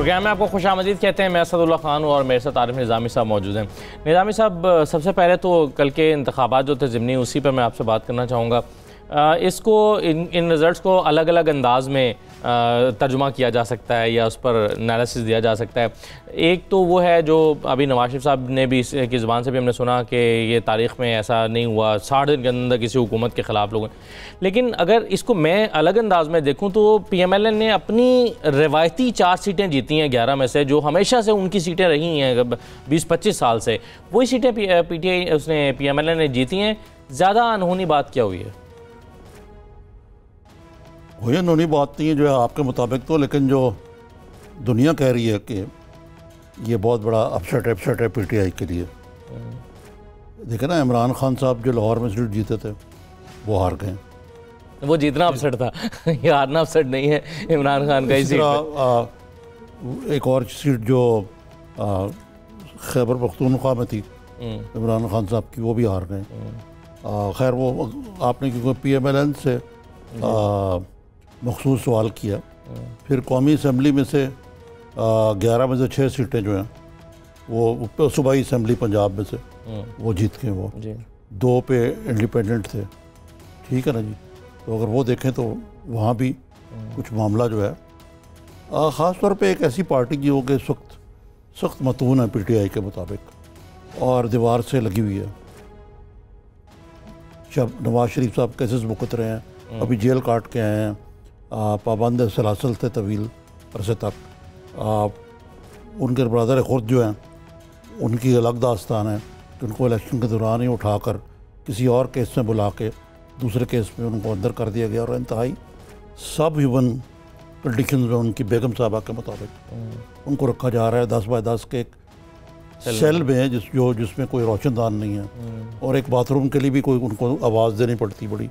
Programme में आपको खुशामदीद कहते हैं। मैं असदुल्लाह खान हूँ और मेरे साथ आरिफ निज़ामी साहब मौजूद हैं। निज़ामी साहब, सबसे पहले तो कल के इंतखाबात जो थे ज़िमनी, उसी पर मैं आपसे बात करना चाहूँगा। इसको इन रिज़ल्ट्स को अलग अलग अंदाज में तर्जुमा किया जा सकता है या उस पर एनालिसिस दिया जा सकता है। एक तो वो है जो अभी नवाज शरीफ साहब ने भी की ज़बान से भी हमने सुना कि ये तारीख़ में ऐसा नहीं हुआ, 60 दिन के अंदर किसी हुकूमत के ख़िलाफ़ लोगों। लेकिन अगर इसको मैं अलग अंदाज में देखूँ तो PMLN ने अपनी रवायती 4 सीटें जीती हैं 11 में से, जो हमेशा से उनकी सीटें रही हैं 20-25 साल से, वही सीटें PTI उसने PMLN ने जीती हैं। ज़्यादा अनहोनी बात क्या हुई है? कोई अनहोनी बात नहीं है जो है आपके मुताबिक तो, लेकिन जो दुनिया कह रही है कि ये बहुत बड़ा अपसेट है PTI के लिए। देखे ना, इमरान खान साहब जो लाहौर में सीट जीते थे वो हार गए। वो जीतना अपसेट था ये हारना अपसेट नहीं है, इमरान खान का ही सीट। एक और सीट जो खैबर पख्तूनख्वा में थी इमरान खान साहब की, वो भी हार गए। खैर वो आपने क्योंकि PMLN से मखसूस सवाल किया, फिर कौमी असम्बली में से 11 में से 6 सीटें जो हैं वो सूबाई असम्बली पंजाब में से वो जीत गए। वो 2 पे इंडिपेंडेंट थे, ठीक है ना जी। तो अगर वो देखें तो वहाँ भी कुछ मामला जो है ख़ास तौर पे एक ऐसी पार्टी जो कि सख्त मतून है PTI के मुताबिक और दीवार से लगी हुई है। जब नवाज शरीफ साहब केसेस भुगत रहे हैं, अभी जेल काट के आए हैं, पाबंद सलासल थे तवील अरसे तक। उनके ब्रदर खुद जो हैं उनकी अलग दास्तान है कि उनको इलेक्शन के दौरान ही उठाकर किसी और केस में बुला के दूसरे केस में उनको अंदर कर दिया गया और इंतहाई सब ह्यूमन कंडीशन में उनकी बेगम साहबा के मुताबिक उनको रखा जा रहा है 10 बाय 10 के एक सेल में जिसमें कोई रोशनदान नहीं है और एक बाथरूम के लिए भी कोई उनको आवाज़ देनी पड़ती बड़ी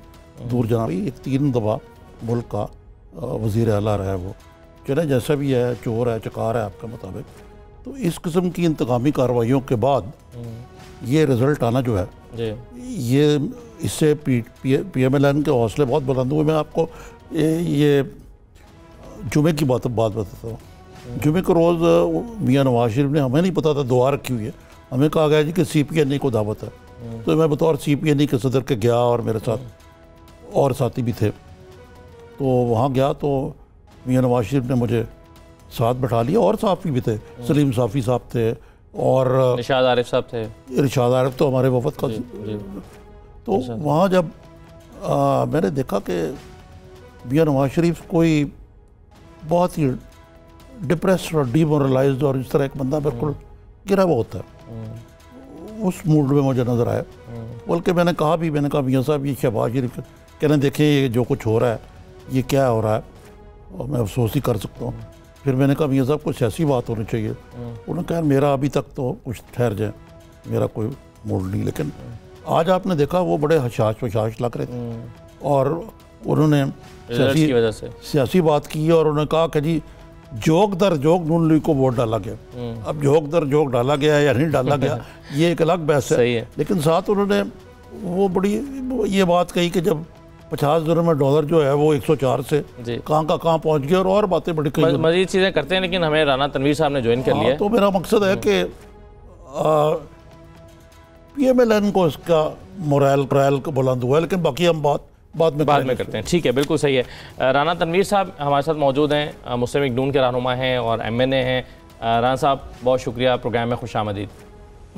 दूर जाना। एक 3 दफ़ा मुल्क का वज़ीर आला रहा है वो, चले जैसा भी है, चोर है चकार है आपके मुताबिक। तो इस किस्म की इंतकामी कार्रवाइयों के बाद ये रिज़ल्ट आना जो है ये इससे PMLN के हौसले बहुत बुलंद हुए। मैं आपको ये जुमे की बात बताता हूँ। जुमे को रोज़ मियाँ नवाज शरीफ ने, हमें नहीं पता था दुआ रखी हुई है, हमें कहा गया जी कि CPNA को दावत है। तो मैं बतौर CPNA के सदर के गया और मेरे साथ और साथी भी थे। तो वहाँ गया तो मियाँ नवाज शरीफ ने मुझे साथ बैठा लिया और साफ़ी भी थे, सलीम साफ़ी साहब थे और इरशाद आरिफ साहब थे। इरशाद आरिफ तो हमारे वफद का। तो वहाँ जब मैंने देखा कि मियाँ नवाज शरीफ कोई बहुत ही डिप्रेस्ड और डीमोरलाइज्ड और इस तरह एक बंदा बिल्कुल गिरा हुआ होता है, उस मूड में मुझे नज़र आया। बल्कि मैंने कहा मियाँ साहब ये शहबाज शरीफ कहने देखें ये जो कुछ हो रहा है ये क्या हो रहा है और मैं अफसोस ही कर सकता हूँ। फिर मैंने कहा मियाँ साहब कुछ ऐसी बात होनी चाहिए। उन्होंने कहा मेरा अभी तक तो कुछ ठहर जाए, मेरा कोई मूड नहीं। लेकिन आज आपने देखा वो बड़े हशाश लग रहे थे और उन्होंने सियासी बात की और उन्होंने कहा कि जी जोक दर जोक नून लीग को वोट डाला गया। अब जोक दर जोक डाला गया या नहीं डाला गया ये एक अलग बहस है। लेकिन साथ उन्होंने वो बड़ी ये बात कही कि जब 50 दिनों में डॉलर जो है वो 104 से कहाँ का कहाँ पहुँच गया और बातें बड़ी कही। मज़ीद चीज़ें करते हैं, लेकिन हमें राना तनवीर साहब ने ज्वाइन कर लिया। तो मेरा मकसद है कि PMLN को इसका मोरल को बुलंद हुआ है, लेकिन बाकी हम बाद में करते हैं। ठीक है, बिल्कुल सही है। राना तनवीर साहब हमारे साथ मौजूद हैं, मुस्लिम लीग नून के रहनुमा हैं और MNA हैं। राना साहब बहुत शुक्रिया, प्रोग्राम में खुशामदीद।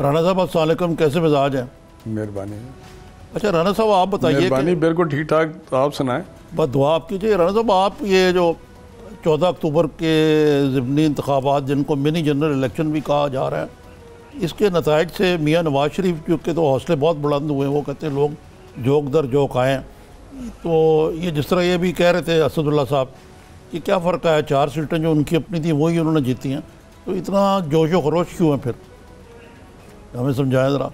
राना साहब अस्सलाम वालेकुम, कैसे मिजाज हैं? मेहरबानी। अच्छा राना साहब आप बताइए। बिल्कुल ठीक ठाक, आप सुनाएं। बस दुआ आप कीजिए। राना साहब आप ये जो 14 अक्टूबर के ज़िमनी इंतखाबात जिनको मिनी जनरल इलेक्शन भी कहा जा रहा है, इसके नताइज से मियाँ नवाज शरीफ के तो हौसले बहुत बुलंद हुए। वो कहते हैं लोग जोक दर जोक आएँ। तो ये जिस तरह ये भी कह रहे थे असदुल्ला साहब कि क्या फ़र्क है, 4 सीटें जो उनकी अपनी थी वही उन्होंने जीती हैं, तो इतना जोश व खरोश क्यों है? फिर हमें समझाएं ज़रा।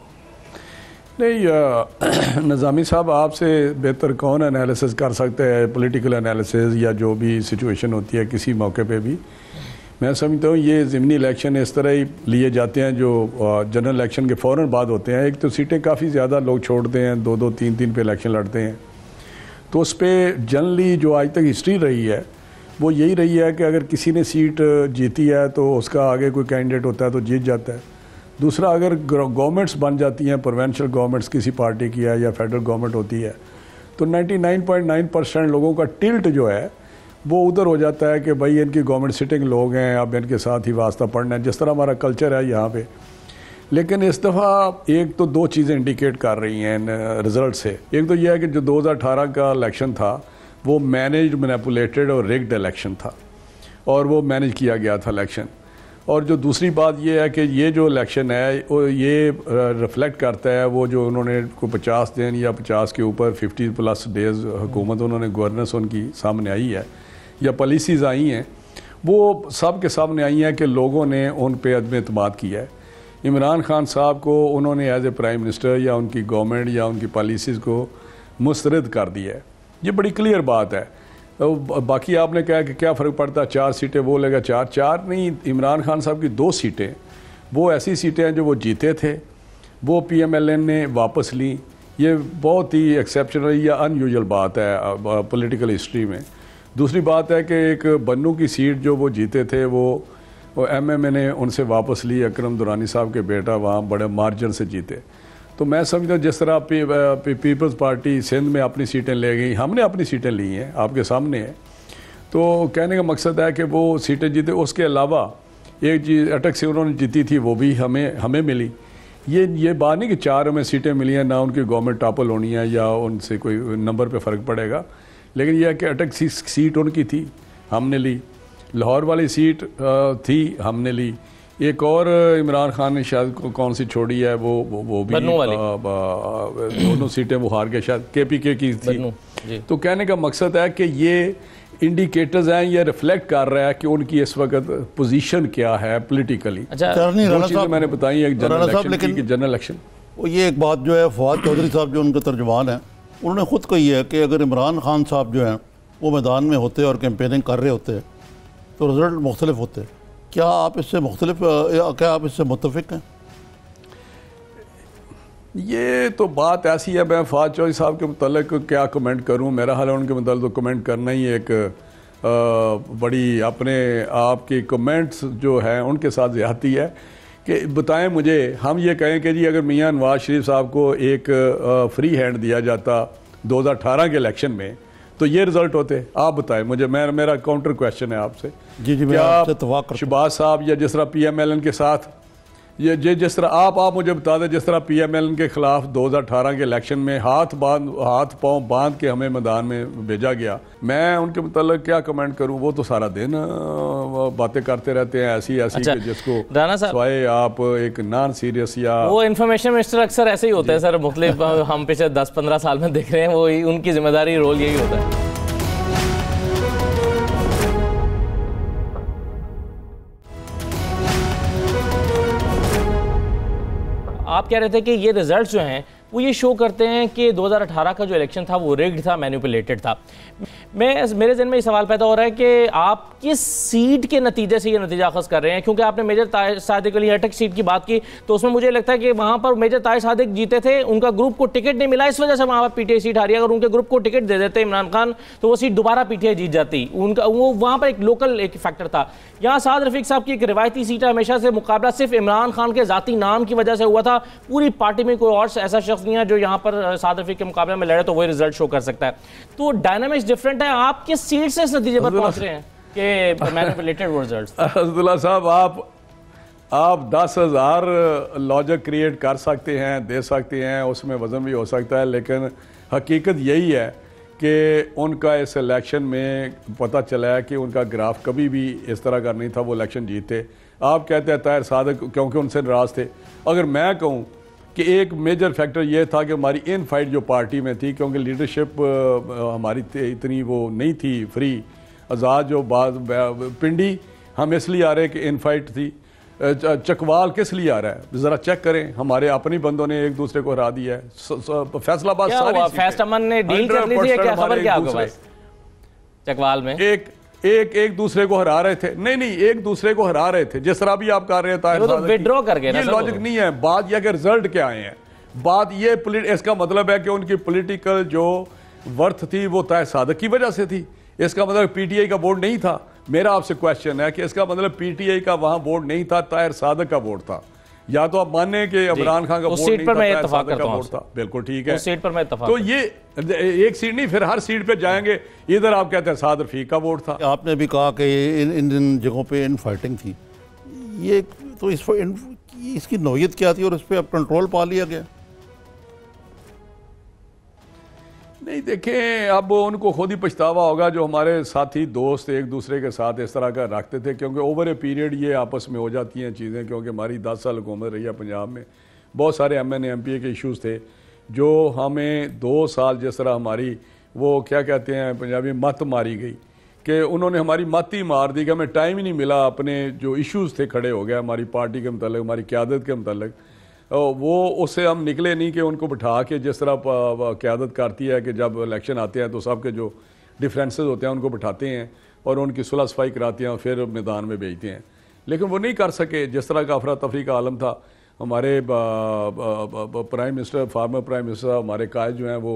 नहीं निज़ामी साहब, आपसे बेहतर कौन एनालिसिस कर सकते हैं, पॉलिटिकल एनालिसिस या जो भी सिचुएशन होती है किसी मौके पे भी। मैं समझता हूँ ये ज़िमनी इलेक्शन इस तरह ही लिए जाते हैं जो जनरल इलेक्शन के फ़ौरन बाद होते हैं। एक तो सीटें काफ़ी ज़्यादा लोग छोड़ते हैं, 2-2, 3-3 पे इलेक्शन लड़ते हैं, तो उस पर जनरली जो आज तक हिस्ट्री रही है वो यही रही है कि अगर किसी ने सीट जीती है तो उसका आगे कोई कैंडिडेट होता है तो जीत जाता है। दूसरा, अगर गवर्नमेंट्स बन जाती हैं, प्रोविंशियल गवर्नमेंट्स किसी पार्टी की है या फेडरल गवर्नमेंट होती है, तो 99.9% लोगों का टिल्ट जो है वो उधर हो जाता है कि भाई इनकी गवर्नमेंट सिटिंग लोग हैं, अब इनके साथ ही वास्ता पढ़ना है, जिस तरह हमारा कल्चर है यहाँ पे। लेकिन इस दफ़ा एक तो दो चीज़ें इंडिकेट कर रही हैं रिज़ल्ट से। एक तो यह है कि जो 2018 का इलेक्शन था वो मैनेज्ड, मैनिपुलेटेड और रिग्ड इलेक्शन था, और वो मैनेज किया गया था इलेक्शन। और जो दूसरी बात ये है कि ये जो इलेक्शन है ये रिफ्लेक्ट करता है वो जो उन्होंने को 50 दिन या 50 के ऊपर 50+ डेज़ हुकूमत उन्होंने गवर्नेंस उनकी सामने आई है या पॉलिसीज़ आई हैं, वो सब के सामने आई हैं कि लोगों ने उन पे अदम एतमाद किया है। इमरान खान साहब को उन्होंने एज ए प्राइम मिनिस्टर या उनकी गवर्नमेंट या उनकी पॉलिसीज़ को मुस्तरद कर दिया है। ये बड़ी क्लियर बात है। बाकी आपने कहा कि क्या फ़र्क पड़ता है, 4 सीटें वो लेगा, 4 नहीं, इमरान खान साहब की 2 सीटें वो ऐसी सीटें हैं जो वो जीते थे, वो PMLN ने वापस ली। ये बहुत ही एक्सेप्शनल या अनयूजुअल बात है पॉलिटिकल हिस्ट्री में। दूसरी बात है कि एक बन्नू की सीट जो वो जीते थे वो MMA ने उनसे वापस ली, अकरम दुरानी साहब के बेटा वहाँ बड़े मार्जिन से जीते। तो मैं समझता हूँ जिस तरह पीपल्स पार्टी सिंध में अपनी सीटें ले गई, हमने अपनी सीटें ली हैं, आपके सामने है। तो कहने का मकसद है कि वो सीटें जीते। उसके अलावा एक चीज़ अटक से उन्होंने जीती थी वो भी हमें मिली। ये बात नहीं कि 4 हमें सीटें मिली हैं, ना उनकी गवर्नमेंट टॉपल होनी है या उनसे कोई नंबर पे फ़र्क पड़ेगा, लेकिन यह है कि अटक सीट उनकी थी, हमने ली। लाहौर वाली सीट थी, हमने ली। एक और इमरान खान ने शायद कौन सी छोड़ी है वो भी दोनों सीटें वो हार गए, शायद KPK की थी। तो कहने का मकसद है कि ये इंडिकेटर्स हैं, ये रिफ्लेक्ट कर रहा है कि उनकी इस वक्त पोजीशन क्या है पॉलिटिकली। दो चीज़ें मैंने बताई, एक जनरल इलेक्शन। ये एक बात जो है फवाद चौधरी साहब जो उनके तर्जुमान हैं उन्होंने ख़ुद कही है कि अगर इमरान खान साहब जो हैं वो मैदान में होते और कैंपेनिंग कर रहे होते तो रिज़ल्ट मुख्तलिफ होते। क्या आप इससे मुत्तफिक हैं? ये तो बात ऐसी है, मैं फवाद चौधरी साहब के मुतालिक क्या कमेंट करूं। मेरा हाल है उनके मुतालिक तो कमेंट करना ही एक बड़ी अपने आप की कमेंट्स जो हैं उनके साथ ज़्यादती है कि बताएं मुझे, हम ये कहें कि जी अगर मियां नवाज शरीफ साहब को एक फ्री हैंड दिया जाता 2018 के इलेक्शन में तो ये रिजल्ट होते। आप बताएं मुझे, मेरा काउंटर क्वेश्चन है आपसे। जी क्या शहबाज साहब या जिस तरह PMLN के साथ ये जिस तरह आप मुझे बता दें, जिस तरह PMLN के खिलाफ 2018 के इलेक्शन में हाथ पांव बांध के हमें मैदान में भेजा गया, मैं उनके मतलब क्या कमेंट करूं। वो तो सारा दिन बातें करते रहते हैं ऐसी अच्छा, जिसको राना साहब स्वाए आप एक नॉन सीरियस या वो इन्फॉर्मेशन मिनिस्टर अक्सर ऐसे ही होता है सर, मुख्तलिफ हम पिछले 10-15 साल में देख रहे हैं, वो उनकी जिम्मेदारी रोल यही होता है। आप कह रहे थे कि ये रिजल्ट्स जो हैं वो ये शो करते हैं कि 2018 का जो इलेक्शन था वो रिग्ड था, मैनिपुलेटेड था। मेरे ज़हन में ये सवाल पैदा हो रहा है कि आप किस सीट के नतीजे से ये नतीजा अखज़ कर रहे हैं, क्योंकि आपने मेजर ताहिर सादिक अली अटक सीट की बात की तो उसमें मुझे लगता है कि वहाँ पर मेजर ताहिर सादिक जीते थे, उनका ग्रुप को टिकट नहीं मिला, इस वजह से वहाँ पर PTI सीट हारी। अगर उनके ग्रुप को टिकट दे देते इमरान खान तो वो सीट दोबारा PTI जीत जाती। उनका वो वहाँ पर एक लोकल एक फैक्टर था। यहाँ साद रफीक साहब की एक रिवायती सीट है, हमेशा से मुकाबला सिर्फ इमरान खान के ज़ाती नाम की वजह से हुआ था, पूरी पार्टी में कोई और ऐसा शख्स नहीं है जो यहाँ पर साद रफीक के मुकाबले में लड़े तो वही रिजल्ट शो कर सकता है। तो डायनामिक्स डिफरेंट है। आप किस सीट से इस नतीजे पर पहुंच रहे हैं कि मैनिपुलेटेड रिजल्ट्स? अब्दुल्ला साहब, आप 10,000 लॉजिक क्रिएट कर सकते हैं, दे सकते हैं, उसमें वजन भी हो सकता है, लेकिन हकीकत यही है कि उनका इस इलेक्शन में पता चला है कि उनका ग्राफ कभी भी इस तरह का नहीं था, वो इलेक्शन जीते। आप कहते हैं ताहिर सादिक क्योंकि उनसे नाराज़ थे। अगर मैं कहूँ कि एक मेजर फैक्टर ये था कि हमारी इन फाइट जो पार्टी में थी, क्योंकि लीडरशिप हमारी इतनी वो नहीं थी फ्री आज़ाद, जो पिंडी हम इसलिए आ रहे कि इन फाइट थी। चकवाल किस लिए आ रहा है ज़रा चेक करें, हमारे अपने बंदों ने एक दूसरे को हरा दिया है। फैसलाबाद फैसलाबाद ने डील कर ली थी, क्या खबर क्या आपको? चकवाल में एक दूसरे को हरा रहे थे। नहीं एक दूसरे को हरा रहे थे, जिस तरह भी आप कर रहे थे, विड्रॉ करके। ये लॉजिक नहीं है। बात यह कि रिजल्ट क्या आए हैं, बात ये इसका मतलब है कि उनकी पॉलिटिकल जो वर्थ थी वो ताहिर सादिक की वजह से थी। इसका मतलब पीटीआई का वोट नहीं था। मेरा आपसे क्वेश्चन है कि इसका मतलब पीटीआई का वहां वोट नहीं था, ताहिर सादक का वोट था। या तो आप माने कि इमरान खान का वोट नहीं था, ताहिर सादक का वोट था। बिल्कुल ठीक है, उस सीट पर मैं इत्तेफाक तो ये एक सीट नहीं, फिर हर सीट पे जाएंगे। इधर आप कहते हैं साद रफीक का वोट था। आपने भी कहा कि इन जगहों पे इन फाइटिंग थी, ये तो इसकी नौयत क्या थी और इस पर अब कंट्रोल पा लिया गया? नहीं देखें, अब उनको खुद ही पछतावा होगा जो हमारे साथी दोस्त एक दूसरे के साथ इस तरह का रखते थे, क्योंकि ओवर ए पीरियड ये आपस में हो जाती हैं चीज़ें। क्योंकि हमारी 10 साल हुकूमत रही है पंजाब में, बहुत सारे MNA MPA के इश्यूज़ थे जो हमें 2 साल जिस तरह हमारी वो क्या कहते हैं पंजाबी मत मारी गई कि उन्होंने हमारी मत ही मार दी कि हमें टाइम ही नहीं मिला अपने जो इश्यूज़ थे खड़े हो गए हमारी पार्टी के मतलब, हमारी क़यादत के मतलब। वो उससे हम निकले नहीं कि उनको बिठा के जिस तरह क़यादत करती है कि जब इलेक्शन आते हैं तो सब के जो डिफरेंसेस होते हैं उनको बिठाते हैं और उनकी सुलह सफाई कराते हैं और फिर मैदान में भेजते हैं। लेकिन वो नहीं कर सके। जिस तरह का अफरा तफरी का आलम था, हमारे prime minister, farmer prime minister, हमारे कायद जो हैं वो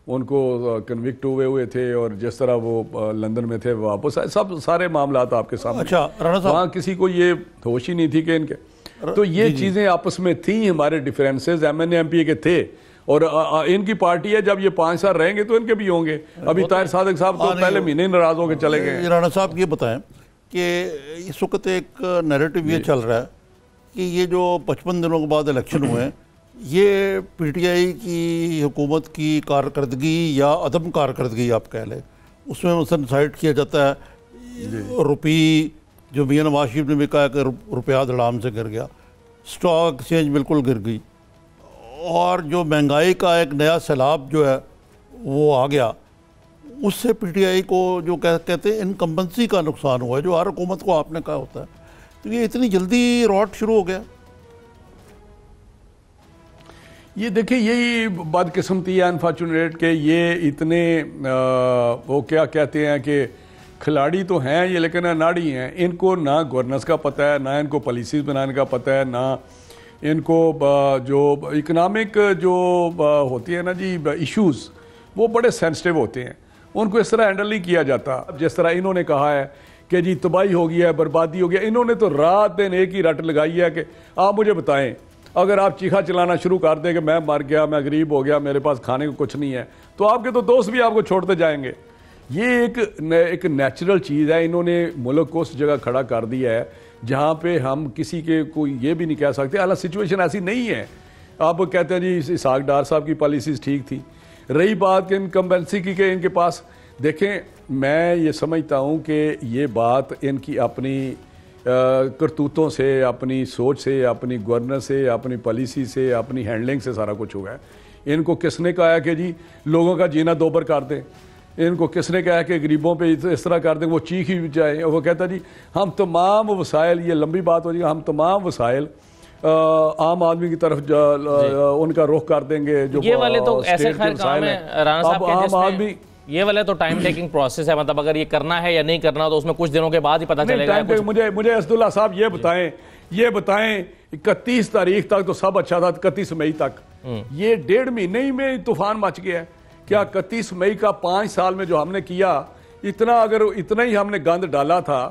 उनको कन्विक्ट हुए थे और जिस तरह वो लंदन में थे वापस आए, सब सारे मामला आपके सामने। अच्छा, वहाँ किसी को ये होश ही नहीं थी कि इनके तो ये चीज़ें आपस में थी। हमारे डिफरेंसेस MNA MPA के थे और इनकी पार्टी है, जब ये 5 साल रहेंगे तो इनके भी होंगे। अभी ताहिर सादक साहब तो पहले महीने नाराज होकर चले गए। राणा साहब ये बताएं कि इस वक्त एक नैरेटिव ये चल रहा है कि ये जो 55 दिनों के बाद इलेक्शन हुए हैं, ये PTI की हुकूमत की कारकर्दगी या अदम कारकर्दगी आप कह लें, उसमें मसलन साइड किया जाता है। रुपी जो मियां नवाज शरीफ ने भी कहा कि रुपया धड़ाम से गिर गया, स्टॉक एक्सचेंज बिल्कुल गिर गई, और जो महंगाई का एक नया सैलाब जो है वो आ गया, उससे PTI को जो कहते हैं इनकम्बेंसी का नुकसान हुआ है, जो हर हुकूमत को आपने कहा होता है। तो ये इतनी जल्दी रॉट शुरू हो गया। ये देखिए, यही बदकिस्मती है अनफॉर्चुनेट के ये इतने वो क्या कहते हैं कि खिलाड़ी तो हैं ये, लेकिन अनाड़ी हैं। इनको ना गवर्नेंस का पता है, ना इनको पॉलिसीज़ बनाने का पता है, ना इनको जो इकोनॉमिक जो होती है ना जी इश्यूज़, वो बड़े सेंसिटिव होते हैं, उनको इस तरह हैंडल नहीं किया जाता। जिस तरह इन्होंने कहा है कि जी तबाही हो गया है, बर्बादी हो गया, इन्होंने तो रात दिन एक ही रट लगाई है कि आप मुझे बताएं, अगर आप चीखा चलाना शुरू कर दें कि मैं मर गया, मैं गरीब हो गया, मेरे पास खाने को कुछ नहीं है, तो आपके तो दोस्त भी आपको छोड़ते जाएंगे। ये एक नेचुरल चीज़ है। इन्होंने मुल्क को उस जगह खड़ा कर दिया है जहाँ पे हम किसी के कोई ये भी नहीं कह सकते। हालांकि सिचुएशन ऐसी नहीं है। आप कहते हैं जी इसहाक डार साहब की पॉलिसीज़ ठीक थी। रही बात कि इनकम्बेंसी की कि इनके पास, देखें मैं ये समझता हूँ कि ये बात इनकी अपनी करतूतों से, अपनी सोच से, अपनी गवर्नेंस से, अपनी पॉलिसी से, अपनी हैंडलिंग से सारा कुछ हुआ है। इनको किसने कहा है कि जी लोगों का जीना दोबर कर दें? इनको किसने कहा है कि गरीबों पे इस तरह कर दें वो चीख ही जाए? और वो कहता जी हम तमाम वसाइल, ये लंबी बात हो जाएगी, हम तमाम वसाइल आम आदमी की तरफ उनका रुख कर देंगे। जो ये वाले तो ऐसे खैर काम है राणा साहब के, आम आदमी ये वाला तो टाइम टेकिंग प्रोसेस है। मतलब अगर ये करना है या नहीं करना तो उसमें कुछ दिनों के बाद ही पता चलेगा। मुझे असदुल्ला साहब ये बताएं 31 तारीख तक तो सब अच्छा था, 31 मई तक ये 1.5 महीने ही में तूफान मच गया है। क्या 31 मई का 5 साल में जो हमने किया, अगर इतना ही हमने गंद डाला था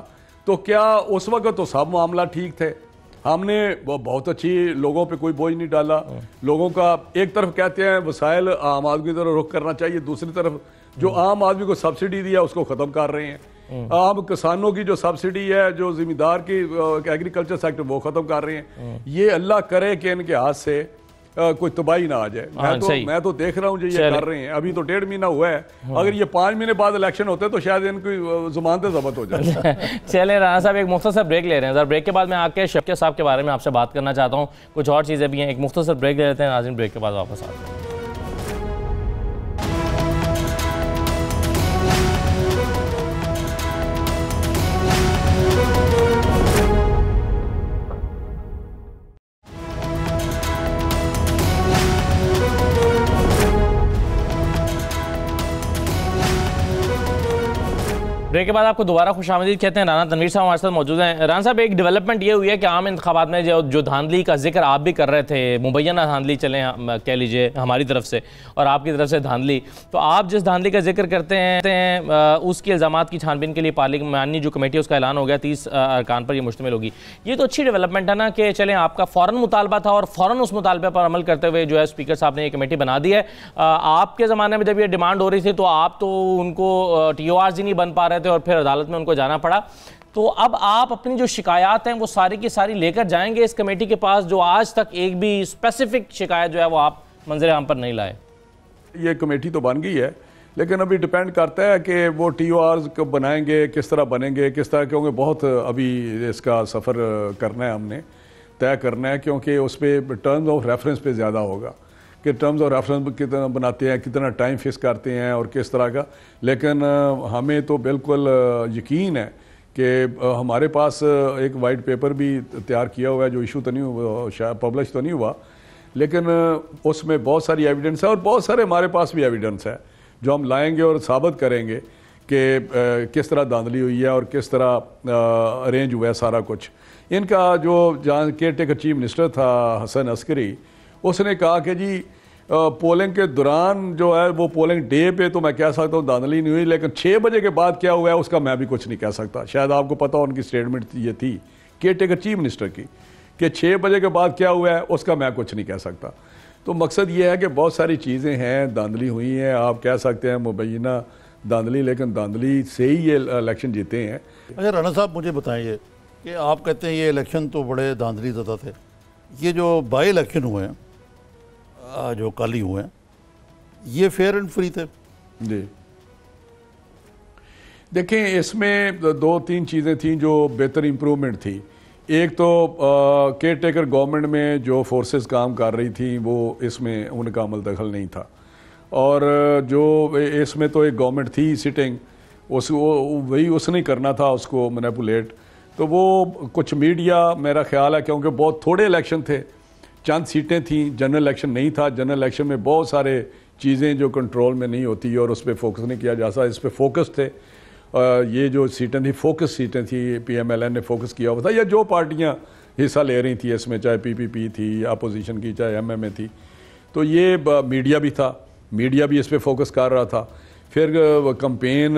तो क्या उस वक्त तो सब मामला ठीक थे? हमने बहुत अच्छी, लोगों पे कोई बोझ नहीं डाला। लोगों का एक तरफ कहते हैं वसाइल आम आदमी की तरफ रुख करना चाहिए, दूसरी तरफ जो आम आदमी को सब्सिडी दिया उसको ख़त्म कर रहे हैं। आम किसानों की जो सब्सिडी है, जो जिम्मेदार की एग्रीकल्चर सेक्टर, वो ख़त्म कर रहे हैं। ये अल्लाह करे कि इनके हाथ से कोई तबाही ना आ जाए। मैं तो देख रहा हूँ जो ये कर रहे हैं। अभी तो 1.5 महीना हुआ है, अगर ये 5 महीने बाद इलेक्शन होते तो शायद इनकी ज़मानतें ज़ब्त हो जाए। चले राणा साहब एक मुख्तसर ब्रेक ले रहे हैं। ब्रेक के बाद मैं आके शफकत साहब के बारे में आपसे बात करना चाहता हूँ। कुछ और चीज़ें भी हैं। एक मुख्तसर ब्रेक ले लेते हैं नाज़रीन, ब्रेक के बाद वापस आते हैं। ब्रेक ब्रेक के बाद आपको दोबारा खुशामदीद कहते हैं। राना तनवीर साहब हमारे साथ मौजूद हैं। राना साहब, एक डेवलपमेंट ये हुई है कि आम इंतखाबात में जो धांधली का जिक्र आप भी कर रहे थे, मुबैना धांधली चले कह लीजिए हमारी तरफ से और आपकी तरफ से धांधली, तो आप जिस धांधली का जिक्र करते हैं उसके इल्ज़ामात की छानबीन के लिए पार्लियामानी जो कमेटी उसका ऐलान हो गया, 30 अरकान पर ये मुश्तमिल होगी। ये तो अच्छी डेवलपमेंट है ना कि चलें आपका फ़ौरन मुतालबा था और फ़ौरन उस मुतालबे पर अमल करते हुए जो है स्पीकर साहब ने ये कमेटी बना दी है। आपके ज़माने में जब ये डिमांड हो रही थी तो आप तो उनको TORs ही नहीं बन पा रहे थे और फिर अदालत में उनको जाना पड़ा। तो अब आप अपनी जो शिकायत हैं वो सारी की सारी लेकर जाएंगे इस कमेटी के पास, जो आज तक एक भी स्पेसिफिक शिकायत जो है वो आप मंजर आम पर नहीं लाए? ये कमेटी तो बन गई है, लेकिन अभी डिपेंड करता है कि वो TORs कब बनाएंगे, किस तरह बनेंगे, किस तरह, क्योंकि बहुत अभी इसका सफ़र करना है, हमने तय करना है, क्योंकि उस पर टर्म्स ऑफ रेफरेंस पे ज़्यादा होगा कि टर्म्स ऑफ रेफरेंस कितना बनाते हैं, कितना टाइम फिक्स करते हैं और किस तरह का। लेकिन हमें तो बिल्कुल यकीन है कि हमारे पास एक वाइट पेपर भी तैयार किया हुआ है, जो इशू तो नहीं हुआ, शायद पब्लिश तो नहीं हुआ, लेकिन उसमें बहुत सारी एविडेंस है और बहुत सारे हमारे पास भी एविडेंस है जो हम लाएंगे और साबित करेंगे कि किस तरह धांधली हुई है और किस तरह अरेंज हुआ है सारा कुछ। इनका जो जहाँ केयर टेकर चीफ मिनिस्टर था हसन अस्करी, उसने कहा कि जी पोलिंग के दौरान जो है वो पोलिंग डे पे तो मैं कह सकता हूँ धांधली नहीं हुई, लेकिन 6 बजे के बाद क्या हुआ है उसका मैं भी कुछ नहीं कह सकता। शायद आपको पता हो, उनकी स्टेटमेंट ये थी केयर टेकर चीफ मिनिस्टर की कि 6 बजे के बाद क्या हुआ है उसका मैं कुछ नहीं कह सकता। तो मकसद ये है कि बहुत सारी चीज़ें हैं, धांधली हुई हैं, आप कह सकते हैं मुबैना धांधली, लेकिन धांधली से ही ये इलेक्शन जीते हैं। अच्छा राना साहब, मुझे बताइए कि आप कहते हैं ये इलेक्शन तो बड़े धांधली ज़्यादा थे, ये जो बाई इलेक्शन हुए हैं जो कल ही हुए हैं, ये फेयर एंड फ्री थे? जी देखें, इसमें 2-3 चीज़ें थी जो बेहतर इम्प्रूवमेंट थी। एक तो केयर टेकर गवर्नमेंट में जो फोर्सेस काम कर रही थी वो इसमें उनका अमल दखल नहीं था, और जो इसमें तो एक गवर्नमेंट थी सिटिंग, वही उसने करना था उसको मैनिपुलेट। तो वो कुछ मीडिया, मेरा ख्याल है, क्योंकि बहुत थोड़े इलेक्शन थे, चंद सीटें थी, जनरल इलेक्शन नहीं था, जनरल इलेक्शन में बहुत सारे चीज़ें जो कंट्रोल में नहीं होती और उस पर फोकस नहीं किया जाता, इस पर फोकस थे। ये जो सीटें थी फोकस सीटें थी, PMLN ने फोकस किया हुआ था, या जो पार्टियां हिस्सा ले रही थी इसमें, चाहे PPP थी, अपोजिशन की, चाहे MMA थी, तो ये मीडिया भी था, मीडिया भी इस पर फोकस कर रहा था। फिर कंपेन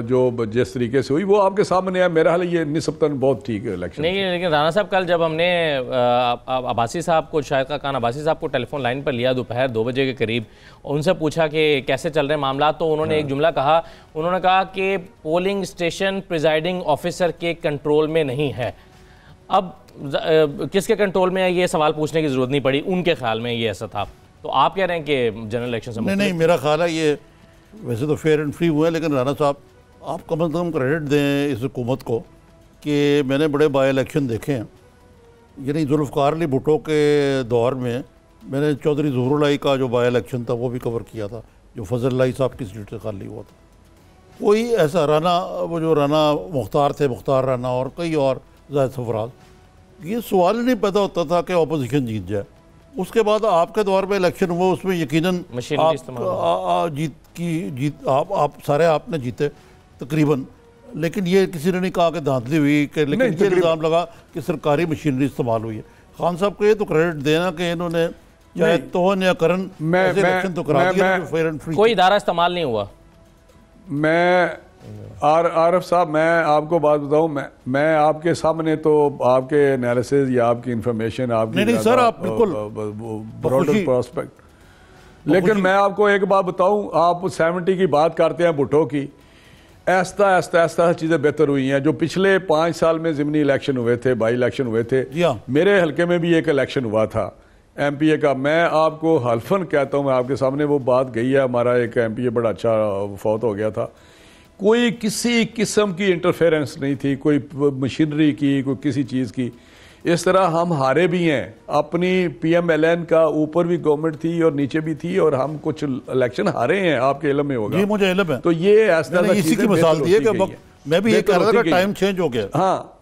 जो जिस तरीके से हुई वो आपके सामने है। मेरा हाल ये निस्बतन बहुत ठीक है इलेक्शन नहीं, लेकिन राना साहब कल जब हमने अब्बासी साहब को, शायद का खान अब्बासी साहब को टेलीफोन लाइन पर लिया दोपहर 2 बजे के करीब, उनसे पूछा कि कैसे चल रहे मामला, तो उन्होंने एक जुमला कहा, उन्होंने कहा कि पोलिंग स्टेशन प्रिजाइडिंग ऑफिसर के कंट्रोल में नहीं है। अब किसके कंट्रोल में है ये सवाल पूछने की ज़रूरत नहीं पड़ी, उनके ख्याल में ये ऐसा था। तो आप कह रहे हैं कि जनरल इलेक्शन से नहीं, मेरा ख्याल है ये वैसे तो फेयर एंड फ्री हुए हैं, लेकिन राना साहब आप कम से कम क्रेडिट दें इस हुकूमत को कि मैंने बड़े बाई इलेक्शन देखे हैं। यानी जुल्फ़िकार अली भुट्टो के दौर में मैंने चौधरी ज़हूरुल्लाह का जो बाई इलेक्शन था वो भी कवर किया था, जो फजल लाई साहब की सीट से खाली हुआ था। कोई ऐसा राना, वो जो राना मुख्तार थे, मुख्तार राना, और कई और ज़ाहिद सरफराज, ये सवाल ही नहीं पैदा होता था कि अपोजिशन जीत जाए। उसके बाद आपके दौर में इलेक्शन हुआ, उसमें यकीनन आप सारे आपने जीते तकरीबन, लेकिन ये किसी ने नहीं कहा कि धांधली हुई, कि लेकिन ये इल्ज़ाम लगा कि सरकारी मशीनरी इस्तेमाल हुई है। खान साहब को ये तो क्रेडिट देना कि इन्होंने चाहे तोहन या करन इलेक्शन तो करा दिया, फेयर एंड फ्री, कोई इदारा इस्तेमाल नहीं हुआ। मैं आरफ साहब, मैं आपको बात बताऊं, मैं आपके सामने तो आपके एनालिसिस या आपकी इंफॉर्मेशन, आपकी नहीं सर, आप बिल्कुल ब्रॉडर प्रोस्पेक्ट, लेकिन मैं आपको एक बात बताऊं, आप 70 की बात करते हैं भुट्टो की, ऐसा चीज़ें बेहतर हुई हैं। जो पिछले 5 साल में ज़िमनी इलेक्शन हुए थे, बाई इलेक्शन हुए थे, मेरे हल्के में भी एक इलेक्शन हुआ था MPA का। मैं आपको हल्फन कहता हूँ, मैं आपके सामने वो बात गई है, हमारा एक MPA बड़ा अच्छा फौत हो गया था, कोई किसी किस्म की इंटरफेरेंस नहीं थी, कोई मशीनरी की, कोई किसी चीज़ की। इस तरह हम हारे भी हैं, अपनी PMLN का ऊपर भी गवर्नमेंट थी और नीचे भी थी, और हम कुछ इलेक्शन हारे हैं, आपके इल्म में होगा। जी मुझे इल्म है। तो ये ऐसा इसी की मिसाल दी है कि मैं भी ये कह रहा था टाइम चेंज हो गया। हाँ,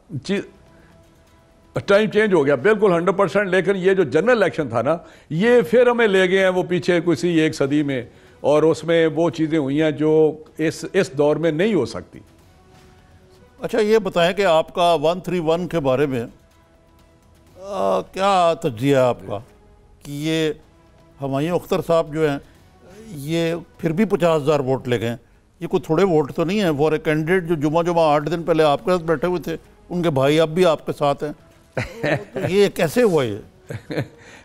टाइम चेंज हो गया बिल्कुल 100%, लेकिन ये जो जनरल इलेक्शन था ना, ये फिर हमें ले गए हैं वो पीछे किसी एक सदी में, और उसमें वो चीज़ें हुई हैं जो इस दौर में नहीं हो सकती। अच्छा, ये बताएं कि आपका 131 के बारे में क्या तज्जिया है आपका कि ये हुमायूं अख्तर साहब जो हैं ये फिर भी 50,000 वोट ले गए? ये कोई थोड़े वोट तो नहीं है फॉर ए कैंडिडेट जो जुमा 8 दिन पहले आपके साथ बैठे हुए थे, उनके भाई अब भी आपके साथ हैं। तो ये कैसे हुआ ये?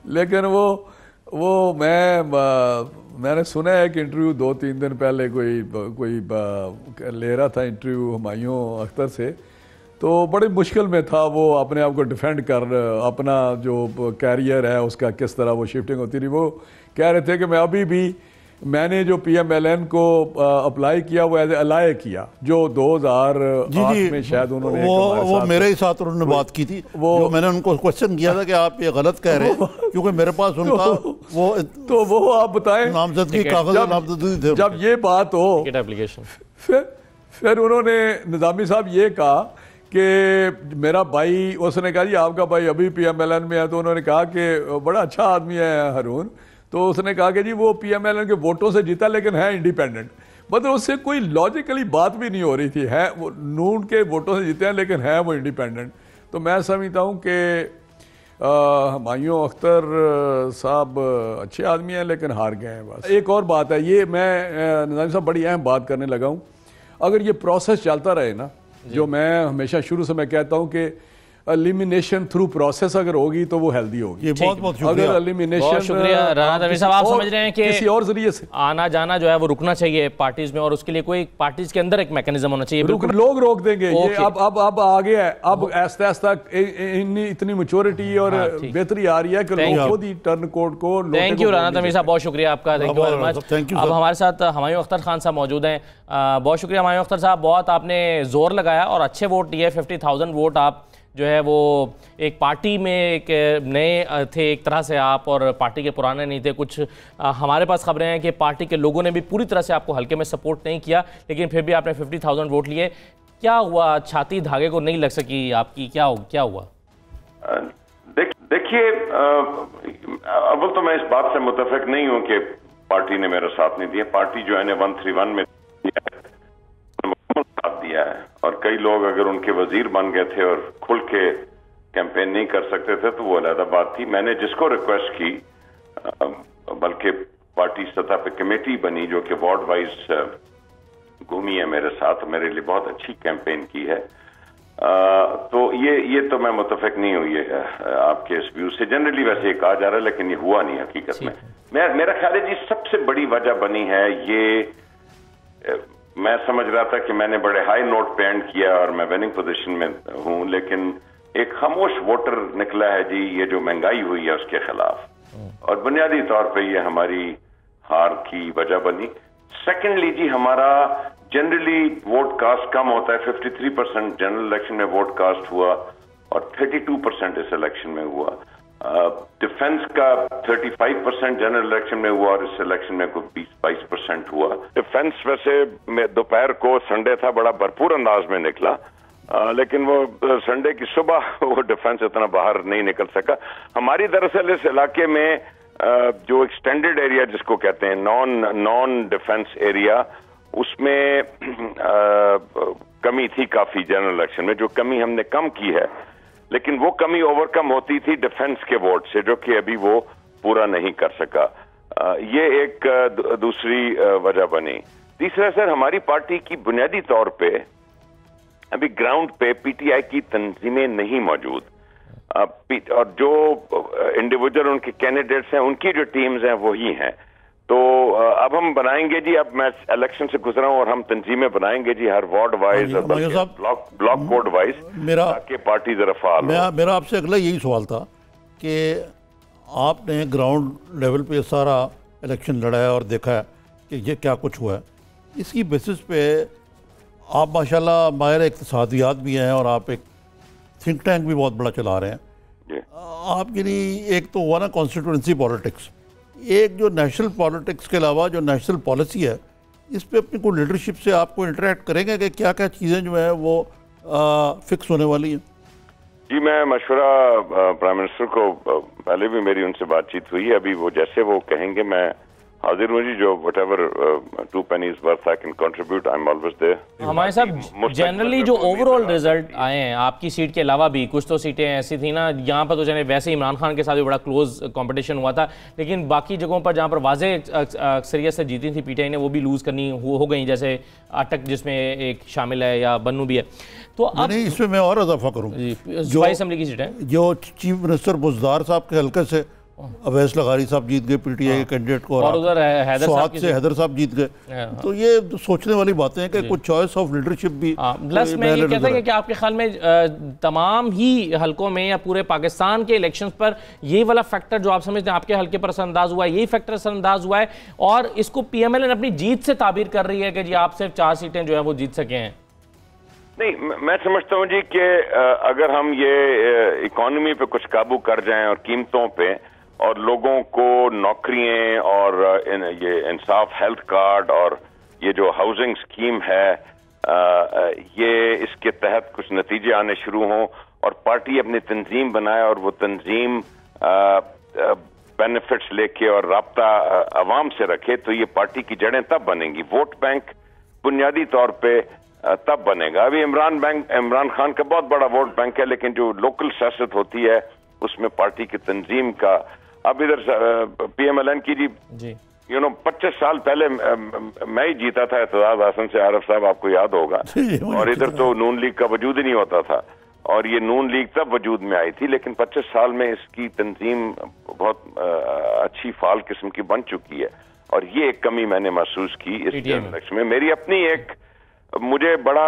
लेकिन वो मैंने सुना है कि इंटरव्यू 2-3 दिन पहले कोई ले रहा था इंटरव्यू हुमायूं अख्तर से, तो बड़ी मुश्किल में था वो अपने आप को डिफेंड कर, अपना जो कैरियर है उसका किस तरह वो शिफ्टिंग होती रही। वो कह रहे थे कि मैंने जो PMLN को अप्लाई किया वो एज ए अलाय किया, जो 2008 में शायद उन्होंने वो मेरे ही साथ उन्होंने बात की थी। वो मैंने उनको क्वेश्चन किया था कि आप ये गलत कह रहे हैं, क्योंकि मेरे पास उनका वो आप बताएं नामजदगी कागज नामजदगी थे। जब ये बात हो एप्लीकेशन फिर उन्होंने निजामी साहब ये कहा कि मेरा भाई, उसने कहा जी आपका भाई अभी PMLN में है, तो उन्होंने कहा कि बड़ा अच्छा आदमी है हारून, तो उसने कहा कि जी वो PMLN के वोटों से जीता लेकिन है इंडिपेंडेंट। मतलब उससे कोई लॉजिकली बात भी नहीं हो रही थी, है वो नून के वोटों से जीते हैं लेकिन है वो इंडिपेंडेंट। तो मैं समझता हूँ कि हुमायूं अख्तर साहब अच्छे आदमी हैं लेकिन हार गए हैं बस। एक और बात है, ये मैं निजामी साहब बड़ी अहम बात करने लगा हूँ, अगर ये प्रोसेस चलता रहे ना, जो मैं हमेशा शुरू से मैं कहता हूँ कि एलिमिनेशन थ्रू प्रोसेस अगर होगी तो वो हेल्दी होगी। ये बहुत अगर एलिमिनेशन, शुक्रिया राना तनवीर साहब, आप समझ रहे हैं कि किसी और जरिए से आना जाना जो है वो रुकना चाहिए पार्टीज में, और उसके लिए कोई पार्टीज के अंदर एक मैकेनिज्म होना चाहिए। लोग रोक देंगे ये, अब आ गया है, अब आहिस्ता आहिस्ता इतनी मैच्योरिटी और बेहतरी आ रही है कि लोग खुद ही टर्न कोड को। थैंक यू राना तनवीर साहब, बहुत शुक्रिया आपका, थैंक यू वेरी मच। अब हमारे साथ हुमायूं अख्तर खान साहब मौजूद हैं। बहुत शुक्रिया हुमायूं अख्तर साहब, बहुत आपने जोर लगाया और अच्छे वोट दिए, 50,000 वोट आप जो है वो एक पार्टी में एक नए थे एक तरह से आप, और पार्टी के पुराने नहीं थे कुछ। हमारे पास खबरें हैं कि पार्टी के लोगों ने भी पूरी तरह से आपको हल्के में सपोर्ट नहीं किया, लेकिन फिर भी आपने 50,000 वोट लिए। क्या हुआ, छाती धागे को नहीं लग सकी आपकी, क्या हुआ? देखिए, अव्वल तो मैं इस बात से मुतफिक नहीं हूं कि पार्टी ने मेरा साथ नहीं दिया। पार्टी जो है 131 में साथ दिया है, और कई लोग अगर उनके वजीर बन गए थे और खुल के कैंपेन नहीं कर सकते थे तो वो अलग बात थी। मैंने जिसको रिक्वेस्ट की, बल्कि पार्टी सतह पे कमेटी बनी जो कि वार्ड वाइज घूमी है मेरे साथ, मेरे लिए बहुत अच्छी कैंपेन की है। तो ये तो मैं मुतफिक नहीं हुई है आपके इस व्यू से। जनरली वैसे ये कहा जा रहा है लेकिन ये हुआ नहीं हकीकत में। मेरा ख्याल है जी सबसे बड़ी वजह बनी है ये, मैं समझ रहा था कि मैंने बड़े हाई नोट पे एंड किया और मैं विनिंग पोजीशन में हूं, लेकिन एक खामोश वोटर निकला है जी, ये जो महंगाई हुई है उसके खिलाफ, और बुनियादी तौर पे ये हमारी हार की वजह बनी। सेकेंडली जी, हमारा जनरली वोट कास्ट कम होता है, 53% जनरल इलेक्शन में वोट कास्ट हुआ और 32% इस इलेक्शन में हुआ। डिफेंस का 35% जनरल इलेक्शन में हुआ और इस इलेक्शन में कोई 20-22% हुआ। डिफेंस वैसे दोपहर को संडे था बड़ा भरपूर अंदाज में निकला, लेकिन वो संडे की सुबह वो डिफेंस इतना बाहर नहीं निकल सका। हमारी दरअसल इस इलाके में जो एक्सटेंडेड एरिया जिसको कहते हैं नॉन डिफेंस एरिया, उसमें कमी थी काफी जनरल इलेक्शन में। जो कमी हमने कम की है, लेकिन वो कमी ओवरकम होती थी डिफेंस के वोट से, जो कि अभी वो पूरा नहीं कर सका। ये एक दूसरी वजह बनी। तीसरा सर, हमारी पार्टी की बुनियादी तौर पे अभी ग्राउंड पे PTI की तंजीमें नहीं मौजूद, और जो इंडिविजुअल उनके कैंडिडेट्स हैं उनकी जो टीम्स हैं वही हैं। तो अब हम बनाएंगे जी, अब मैं इलेक्शन से गुजरा हूं और हम तंजीमें बनाएंगे जी हर वार्ड वाइज और ब्लॉक कोड वाइज, ताकि पार्टी जरा फाल। मेरा आपसे अगला यही सवाल था कि आपने ग्राउंड लेवल पे सारा इलेक्शन लड़ा है और देखा है कि ये क्या कुछ हुआ है, इसकी बेसिस पे आप माशाल्लाह माहिर इक़्तिसादियात भी हैं और आप एक थिंक टैंक भी बहुत बड़ा चला रहे हैं। आपके लिए एक तो हुआ ना कॉन्स्टिट्यूंसी पॉलिटिक्स, एक जो नेशनल पॉलिटिक्स के अलावा जो नेशनल पॉलिसी है, इस पे अपनी कोई लीडरशिप से आपको इंटरेक्ट करेंगे कि क्या क्या चीज़ें जो है वो फिक्स होने वाली हैं? जी, मैं मशवरा प्राइम मिनिस्टर को, पहले भी मेरी उनसे बातचीत हुई है, अभी वो जैसे वो कहेंगे मैं हाजिर हूँ जी, जो whatever 2 pennies worth I can contribute, I'm always there. हमारे साहब जनरली जो ओवरऑल रिजल्ट आए हैं आपकी सीट के अलावा भी कुछ तो सीटें ऐसी थी ना, यहाँ पर तो चले वैसे इमरान खान के साथ भी बड़ा क्लोज कंपटीशन हुआ था, लेकिन बाकी जगहों पर जहाँ पर वाजे अक्सरियत से जीती थी पीटीआई ने, वो भी लूज़ करनी हो गई, जैसे अटक जिसमें एक शामिल है या बन्नू भी है। तो अब नहीं, इसमें मैं और इजाफा करूँ, जो असेंबली की सीटें जो चीफ मिनिस्टर बुज़दार साहब के हल्के से अवैस लगारी साहब जीत गए पीटीआई के कैंडिडेट को, और उधर हैदर साहब जीत गए, तो ये सोचने वाली बातें हैं कि कुछ चॉइस ऑफ लीडरशिप भी। प्लस मैं ये कहता है कि आपके ख्याल में तमाम ही हलकों में या पूरे पाकिस्तान के इलेक्शंस पर ये वाला फैक्टर जो आप समझते हैं आपके हल्के पर असरअंदाज हुआ है, यही फैक्टर असरअंदाज हुआ है और इसको पीएमएल अपनी जीत से ताबीर कर रही है कि जी आप सिर्फ 4 सीटें जो है वो जीत सके हैं? नहीं, मैं समझता हूँ जी कि अगर हम ये इकोनॉमी पे कुछ काबू कर जाएं और कीमतों पे, और लोगों को नौकरियां और ये इंसाफ हेल्थ कार्ड और ये जो हाउसिंग स्कीम है, ये इसके तहत कुछ नतीजे आने शुरू हों और पार्टी अपनी तंजीम बनाए और वो तंजीम बेनिफिट्स लेके और राब्ता अवाम से रखे, तो ये पार्टी की जड़ें तब बनेंगी। वोट बैंक बुनियादी तौर पे तब बनेगा। अभी इमरान खान का बहुत बड़ा वोट बैंक है, लेकिन जो लोकल सियासत होती है उसमें पार्टी की तंजीम का, अब इधर पीएमएलएन की जी 25 साल पहले मैं ही जीता था एतजाज हसन से, आरिफ साहब आपको याद होगा, और इधर तो नून लीग का वजूद ही नहीं होता था, और ये नून लीग तब वजूद में आई थी, लेकिन 25 साल में इसकी तंजीम बहुत अच्छी फाल किस्म की बन चुकी है, और ये एक कमी मैंने महसूस की इस इलेक्शन में। मेरी अपनी मुझे बड़ा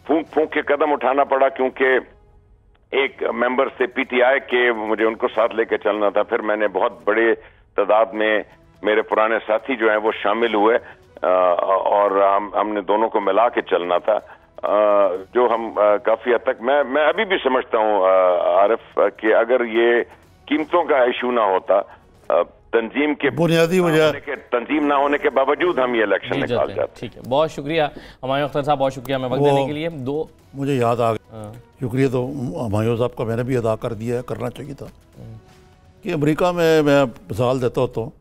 फूंक के कदम उठाना पड़ा, क्योंकि एक मेंबर से पीटीआई के मुझे उनको साथ लेके चलना था, फिर मैंने बहुत बड़े तादाद में मेरे पुराने साथी जो हैं वो शामिल हुए और हमने दोनों को मिला के चलना था, जो हम काफी हद तक मैं अभी भी समझता हूँ आरिफ कि अगर ये कीमतों का इशू ना होता, तंजीम के बुनियादी वजह तंजीम ना होने के बावजूद हम ये इलेक्शन निकाल जाते। ठीक है, बहुत शुक्रिया हुमायूं अख्तर साहब, बहुत शुक्रिया हमें वक्त देने के लिए। मुझे याद आ गया, शुक्रिया तो हुमायूं साहब का मैंने भी अदा कर दिया है, करना चाहिए था, कि अमेरिका में मैं मिसाल देता होता हूँ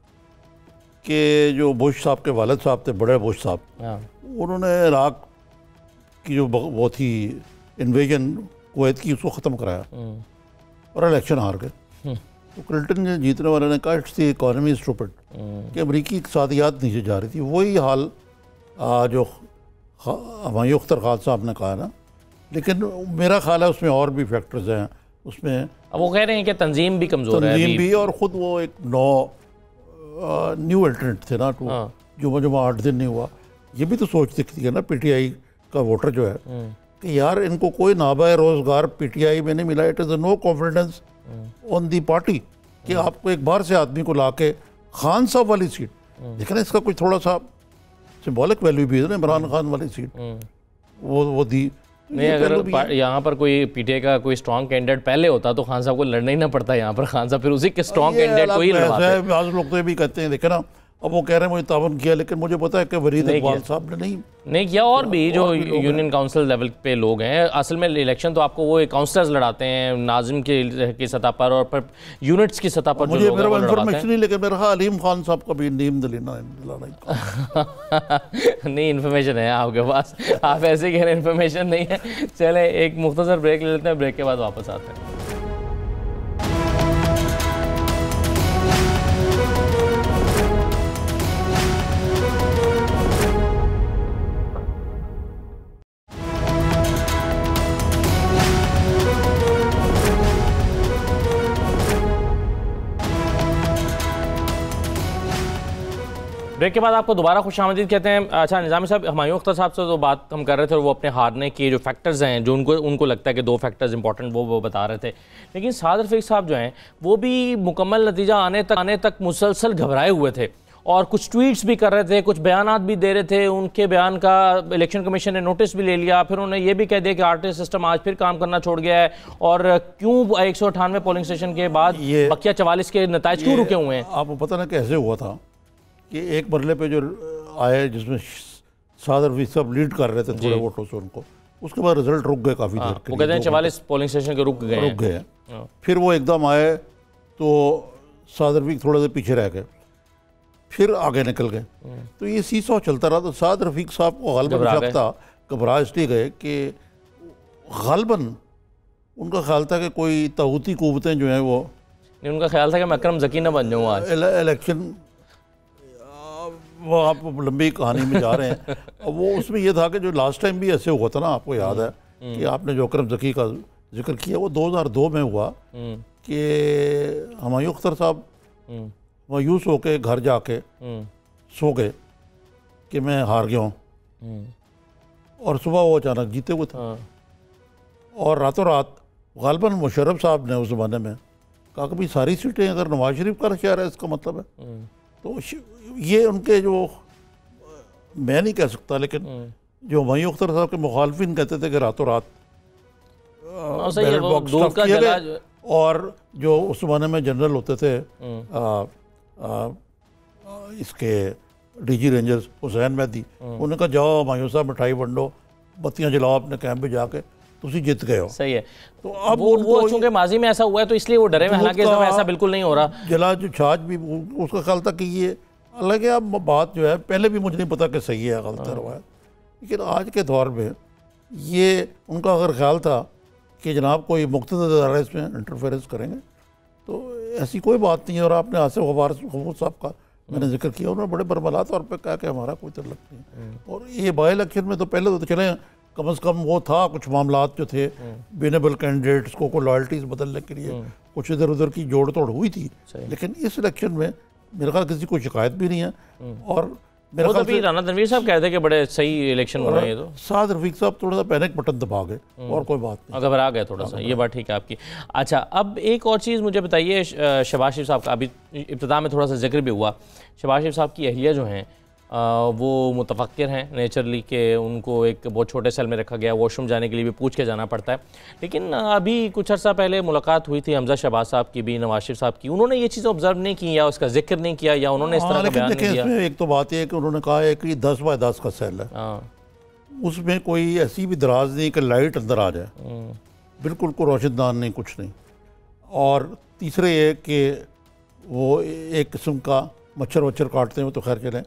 कि जो बुश साहब के वालिद साहब थे, बड़े बुश साहब, उन्होंने इराक की जो वो थी इन्वेजन कुवैत की, उसको ख़त्म कराया और इलेक्शन हार गए। तो क्लिंटन ने जीतने वाले ने कहा इट्स द इकोनॉमी स्टूपिड, कि अमरीकी इक़्तिसादियात नीचे जा रही थी। वही हाल जो हुमायूं अख्तर खान साहब ने कहा ना, लेकिन मेरा ख्याल है उसमें और भी फैक्टर्स हैं उसमें। अब वो कह रहे हैं कि तंजीम भी कमज़ोर है, तंजीम भी, और ख़ुद वो एक न्यू एंट्रेंट थे ना, तो जो 8 दिन नहीं हुआ, ये भी तो सोच दिखती है ना पीटीआई का वोटर जो है कि यार इनको कोई नाबाए रोज़गार पीटीआई में नहीं मिला। It is no confidence on the party कि आपको एक बार से आदमी को लाके खान साहब वाली सीट, देखना इसका कोई थोड़ा सा सिंबॉलिक वैल्यू भी है ना, इमरान खान वाली सीट वो दी नहीं। अगर यहाँ पर कोई पीटीआई का कोई स्ट्रॉन्ग कैंडिडेट पहले होता तो खान साहब को लड़ना ही ना पड़ता यहाँ पर, खान साहब फिर उसी के स्ट्रॉन्ग कैंडिडेट को ही लड़वाते। आज लोग तो ये भी कहते हैं, देखे ना, अब वो कह रहे हैं मुझे तावन किया, लेकिन मुझे पता है कि वरीद इकबाल साहब ने नहीं किया, और भी जो यूनियन काउंसिल लेवल पे लोग हैं। असल में इलेक्शन तो आपको वो काउंसलर्स लड़ाते हैं नाज़िम की सतह पर और पर यूनिट्स की सतह पर। मुझे मेरा इन्फॉर्मेशन नहीं, लेकिन मेरा अलीम खान साहब का भी नीम दिलाना नहीं, इन्फॉर्मेशन है आपके पास, आप ऐसे कह रहे हैं इन्फॉर्मेशन नहीं है। चले एक मुख्तसर ब्रेक ले लेते हैं, ब्रेक के बाद वापस आते हैं। ब्रेक के बाद आपको दोबारा खुशामदीद कहते हैं। अच्छा निज़ामी साहब, हुमायूं अख्तर साहब से जो बात हम कर रहे थे और वो अपने हारने के जो फैक्टर्स हैं, जो उनको लगता है कि 2 फैक्टर्स इंपॉर्टेंट वो बता रहे थे, लेकिन साद रफ़ीक साहब जो हैं वो भी मुकम्मल नतीजा आने तक मुसलसल घबराए हुए थे और कुछ ट्वीट्स भी कर रहे थे, कुछ बयानात भी दे रहे थे। उनके बयान का इलेक्शन कमीशन ने नोटिस भी ले लिया, फिर उन्होंने ये भी कह दिया कि आरटीआई सिस्टम आज फिर काम करना छोड़ गया है और क्यों 198 पोलिंग स्टेशन के बाद बकिया 44 के नतीजे क्यों रुके हुए हैं। आपको पता ना कैसे हुआ था कि एक मरले पे जो आए जिसमें साद रफ़ीक साहब लीड कर रहे थे थोड़े वोटों से उनको, उसके बाद रिजल्ट रुक गए काफ़ी देर के लिए। वो कहते हैं 44 पोलिंग स्टेशन के रुक गए। फिर वो एकदम आए तो साद रफ़ीक थोड़े देर पीछे रह गए, फिर आगे निकल गए। तो ये सीसॉ चलता रहा। तो साद रफ़ीक साहब को गालबन शक था, घबरा इसलिए गए कि गालबन उनका ख्याल था कि कोई ताऊती क़ुव्वतें जो हैं वो, उनका ख्याल था कि मैं अकरम ज़की ना बन जाऊँ आज इलेक्शन, वो आप लंबी कहानी में जा रहे हैं। वो उसमें ये था कि जो लास्ट टाइम भी ऐसे हुआ था ना, आपको याद है कि आपने जो अकरम ज़की का जिक्र किया, वो 2002 में हुआ कि हुमायूं अख्तर साहब मायूस होके घर जाके सो गए कि मैं हार गया हूँ, और सुबह वो अचानक जीते हुए थे। और रातों रात गालबन मुशर्रफ साहब ने उस ज़माने में कहा कि भाई सारी सीटें अगर नवाज शरीफ का शहर है, इसका मतलब है। तो ये उनके जो, मैं नहीं कह सकता, लेकिन जो हुमायूं अख्तर साहब के मुखालफिन कहते थे कि रातों रात बैलेट बॉक्स स्टफ किए गए। और जो उस ज़माने में जनरल होते थे इसके डीजी रेंजर्स हुसैन मेहदी, उन्होंने कहा जाओ हुमायूं साहब मिठाई वंडो, बत्तियां जलाओ अपने कैंप में जाके, तुसी जीत गए हो। सही है। तो अब वो चूंकि माजी में ऐसा हुआ है तो इसलिए वो डरे में, हालांकि ऐसा बिल्कुल नहीं हो रहा। जला जो छाछ भी उसका ख्याल था कि ये, हालांकि अब बात जो है पहले भी मुझे नहीं पता कि सही है गलत है रवायत, लेकिन आज के दौर में ये उनका अगर ख्याल था कि जनाब कोई मुक़्तदर इदारा इसमें इंटरफेरेंस करेंगे, तो ऐसी कोई बात नहीं है। और आपने आसिफ गफूर साहब का मैंने जिक्र किया, उन्होंने बड़े बरमला तौर पर कहा कि हमारा कोई तल्लुक़ नहीं है। और ये बाई इलेक्शन में तो पहले तो चले कम से कम वो था, कुछ मामलात जो थे विनेबल कैंडिडेट्स को लॉयल्टीज़ बदलने के लिए कुछ इधर उधर की जोड़ तोड़ हुई थी, लेकिन इस इलेक्शन में मेरे ख्याल किसी को शिकायत भी नहीं है। और मेरे ख्याल से राना तनवीर साहब कहते हैं कि बड़े सही इलेक्शन हो रहे हैं। तो साद रफ़ीक साहब थोड़ा सा पैनिक बटन दबा गए, और कोई बात नहीं, घबरा गए थोड़ा सा, ये बात ठीक है आपकी। अच्छा, अब एक और चीज़ मुझे बताइए, शहबाज शरीफ साहब का अभी इब्तिदा में थोड़ा सा जिक्र भी हुआ। शहबाज शरीफ साहब की अहलिया जो हैं वो मुतफक्किर हैं नेचुरली, कि उनको एक बहुत छोटे सेल में रखा गया, वॉशरूम जाने के लिए भी पूछ के जाना पड़ता है। लेकिन अभी कुछ अर्सा पहले मुलाकात हुई थी हमजा शहबाज साहब की भी, नवाज शरीफ साहब की, उन्होंने ये चीज़ ऑब्जर्व नहीं की या उसका जिक्र नहीं किया, या उन्होंने इस तरह का बयान नहीं दिया। एक तो बात यह है कि उन्होंने कहा है कि 10 बाय 10 का सेल है, उसमें कोई ऐसी भी दराज नहीं कि लाइट अंदर आ जाए, बिल्कुल कोई रोशनदान नहीं, कुछ नहीं। और तीसरे ये कि वो एक किस्म का मच्छर वच्छर काटते हैं, वो तो खैर चलें।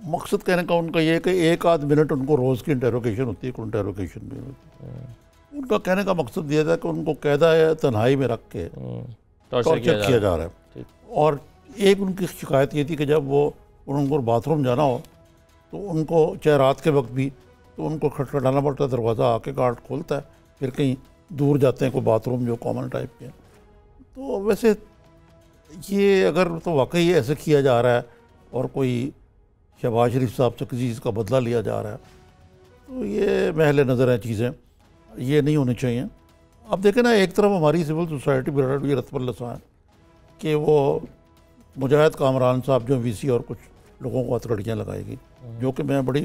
मकसद कहने का उनका ये है कि एक आध मिनट उनको रोज़ की इंटेरोगेशन होती है, इंटेरोगेशन भी होती है। उनका कहने का मकसद ये था कि उनको कैदा है तन्हाई में रख के टॉर्चर किया जा रहा है। और एक उनकी शिकायत ये थी कि जब वो उनको बाथरूम जाना हो तो उनको चाहे रात के वक्त भी, तो उनको खटखटाना पड़ता है, दरवाज़ा आके गार्ड खोलता है, फिर कहीं दूर जाते हैं कोई बाथरूम जो कॉमन टाइप के। तो वैसे ये अगर तो वाकई ऐसे किया जा रहा है और कोई शहबाज शरीफ साहब से किसी चीज़ का बदला लिया जा रहा है, तो ये महल नज़र है चीज़ें, ये नहीं होनी चाहिए। अब देखें ना, एक तरफ हमारी सिविल सोसाइटी भी रतबल्लसा है कि वो मुजाहिद कामरान साहब जो वीसी और कुछ लोगों को हथकड़ियाँ लगाएगी, जो कि मैं बड़ी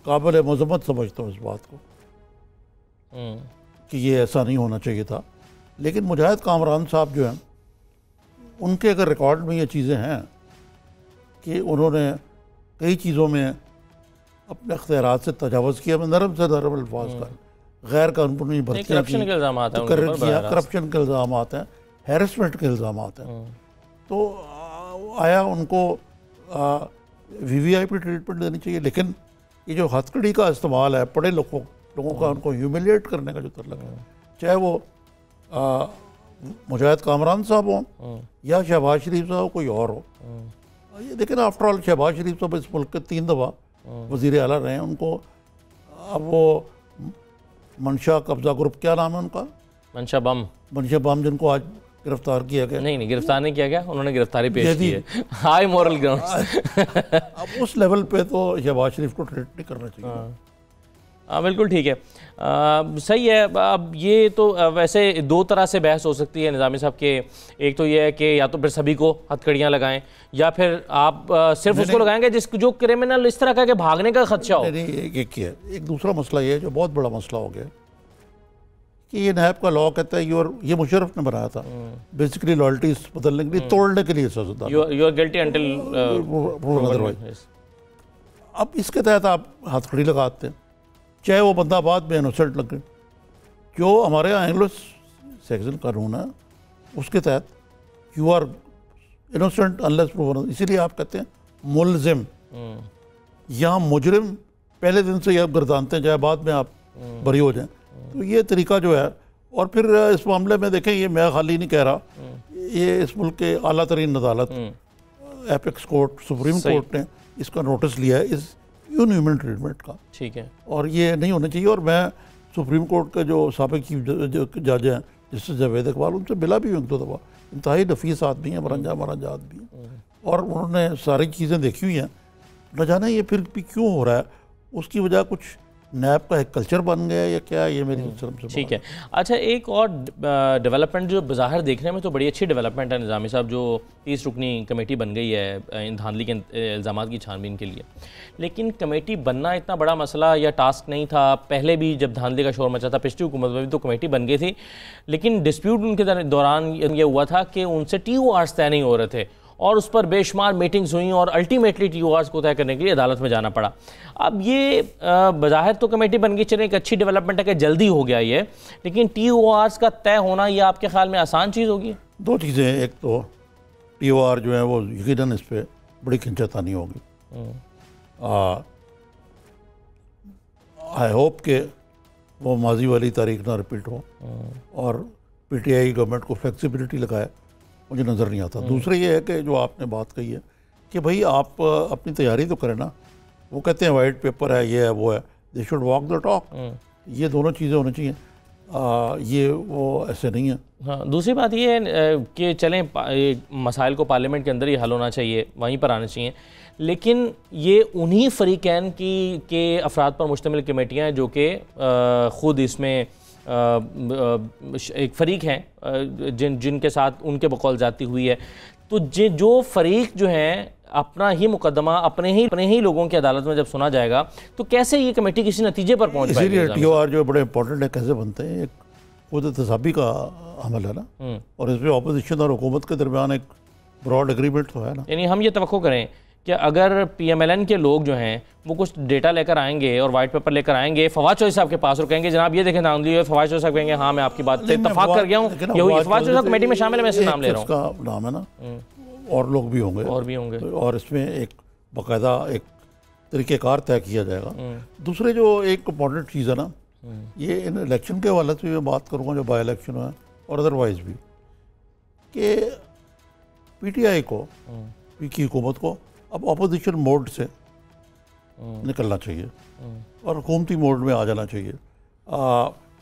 काबिल मज़म्मत समझता हूँ इस बात को कि ये ऐसा नहीं होना चाहिए था। लेकिन मुजाहिद कामरान साहब जो हैं, उनके अगर रिकॉर्ड में ये चीज़ें हैं कि उन्होंने कई चीज़ों में अपने अख्तियारात से तजावज़ किया, नरम से नरम अल्फाज का, गैर कानूनी भर्तियाँ की, करप्शन के इल्ज़ाम आते हैं, हैरेसमेंट के इल्ज़ाम आते हैं। तो आया उनको VVIP ट्रीटमेंट देनी चाहिए। लेकिन ये जो हथकड़ी का इस्तेमाल है पढ़े लोगों का, उनको ह्यूमिलिएट करने का जो तरीका है, चाहे वो मुजाहिद कामरान साहब हों या शहबाज शरीफ साहब कोई और हो, ये देखें ना, आफ्टर ऑल शहबाज शरीफ साहब इस मुल्क के 3 दफ़ा वज़ीर आला रहे हैं। उनको अब वो मंशा कब्ज़ा ग्रुप, क्या नाम है उनका, मंशा बम, जिनको आज गिरफ्तार किया गया। नहीं, गिरफ्तार नहीं किया गया, उन्होंने गिरफ्तारी पेश की है, हाई मॉरल ग्राउंड्स। अब उस लेवल पे तो शहबाज शरीफ को ट्रीट नहीं करना चाहिए। हाँ, बिल्कुल ठीक है, सही है। अब ये तो वैसे दो तरह से बहस हो सकती है निज़ामी साहब के, एक तो ये है कि या तो फिर सभी को हथकड़ियाँ लगाएं, या फिर आप सिर्फ उसको लगाएंगे जो क्रिमिनल इस तरह का कि भागने का खदशा हो। एक दूसरा मसला ये है जो बहुत बड़ा मसला हो गया कि ये नैब का लॉ कहता है ये मुशर्रफ ने बनाया था, बेसिकली लॉयल्टीज बदलने के लिए, तोड़ने के लिए सजा, you are guilty until otherwise. अब इसके तहत आप हथकड़ी लगाते हैं, चाहे वो बंदा बाद में इनोसेंट लगे। जो हमारे यहाँ एंग्लो सैक्सन कानून है उसके तहत you are innocent unless proven, इसीलिए आप कहते हैं मुलजिम, यहाँ मुजरिम पहले दिन से आप गर्दानते हैं, चाहे बाद में आप बरी हो जाएं। तो ये तरीका जो है, और फिर इस मामले में देखें, ये मैं खाली नहीं कह रहा, ये इस मुल्क के आला तरीन अदालत एपेक्स कोर्ट, सुप्रीम कोर्ट ने इसका नोटिस लिया है, इस इनह्यूमन ट्रीटमेंट का। ठीक है, और ये नहीं होना चाहिए। और मैं सुप्रीम कोर्ट के जो साबिक चीफ जज हैं जस्टिस जावेद इकबाल, उनसे मिला भी हूँ 1-2 दफ़ा। इंतहाई नफीस आदमी है, मरंजा आदमी है, और उन्होंने सारी चीज़ें देखी हुई हैं। न जाने ये फिर भी क्यों हो रहा है, उसकी वजह कुछ नैब का एक कल्चर बन गया है या क्या, ये मेरी समझ से। ठीक है। अच्छा, एक और डेवलपमेंट जो बाहर देखने में तो बड़ी अच्छी डेवलपमेंट है निज़ामी साहब, जो 30 रुकनी कमेटी बन गई है इन धांधली के इल्ज़ामात की छानबीन के लिए, लेकिन कमेटी बनना इतना बड़ा मसला या टास्क नहीं था। पहले भी जब धांधली का शोर मचा था, पिछली हुकूमत में भी तो कमेटी बन गई थी, लेकिन डिस्प्यूट उनके दौरान ये हुआ था कि उनसे TORs तय नहीं हो रहे थे, और उस पर बेशुमार मीटिंग्स हुई और अल्टीमेटली TORs को तय करने के लिए अदालत में जाना पड़ा। अब ये बज़ाहिर तो कमेटी बन गई, चले एक अच्छी डेवलपमेंट है कि जल्दी हो गया ये, लेकिन TORs का तय होना ये आपके ख्याल में आसान चीज़ होगी? 2 चीज़ें, एक तो TOR जो है वो यकीनन इस पर बड़ी खिंचातानी होगी। आई होप के वो माजी वाली तारीख ना रिपीट हो, और PTI गवर्नमेंट को फ्लेक्सिबिलिटी लगाए, मुझे नज़र नहीं आता। दूसरा ये है कि जो आपने बात कही है कि भाई आप अपनी तैयारी तो करें ना। वो कहते हैं वाइट पेपर है, ये है, वो है, they should walk the talk. ये दोनों चीज़ें होनी चाहिए, ये वो ऐसे नहीं है। हाँ, दूसरी बात ये है कि चलें मसाइल को पार्लियामेंट के अंदर ही हल होना चाहिए, वहीं पर आने चाहिए, लेकिन ये उन्हीं फ़रीक़ैन के अफराद पर मुश्तमिल कमेटियाँ हैं जो कि ख़ुद इसमें एक फ़रीक हैं जिनके साथ उनके बकौल जाती हुई है। तो जो फ़रीक जो हैं अपना ही मुकदमा अपने ही लोगों की अदालत में जब सुना जाएगा, तो कैसे ये कमेटी किसी नतीजे पर पहुंच पाएगी? इसीलिए TOR जो बड़े इंपॉर्टेंट है, कैसे बनते हैं, एक खुद एहतसाबी का अमल है ना, और इसमें अपोजिशन और हुकूमत के दरमियान एक ब्रॉड एग्रीमेंट तो है ना। यानी हम ये तवक्को करें कि अगर PMLN के लोग जो हैं वो कुछ डेटा लेकर आएंगे और वाइट पेपर लेकर आएंगे, फवाद चौधरी साहब के पास और कहेंगे जनाब ये देखें धांधली है, फवाद चौधरी साहब कहेंगे हाँ मैं आपकी बात से इत्तफाक कर गया हूँ, ये हुई, फवाद चौधरी साहब कमेटी में शामिल है, मैं इसका नाम ले रहा हूँ, उसका नाम है ना, और लोग भी होंगे, और इसमें एक बाकायदा एक तरीक़ेकार तय किया जाएगा। दूसरे जो एक इम्पॉर्टेंट चीज़ है ना, ये इन इलेक्शन के हवाले से मैं बात करूँगा, जो बाई इलेक्शन है और अदरवाइज भी, कि PTI को, की हुकूमत को अब अपोजिशन मोड से निकलना चाहिए और हुकूमती मोड में आ जाना चाहिए।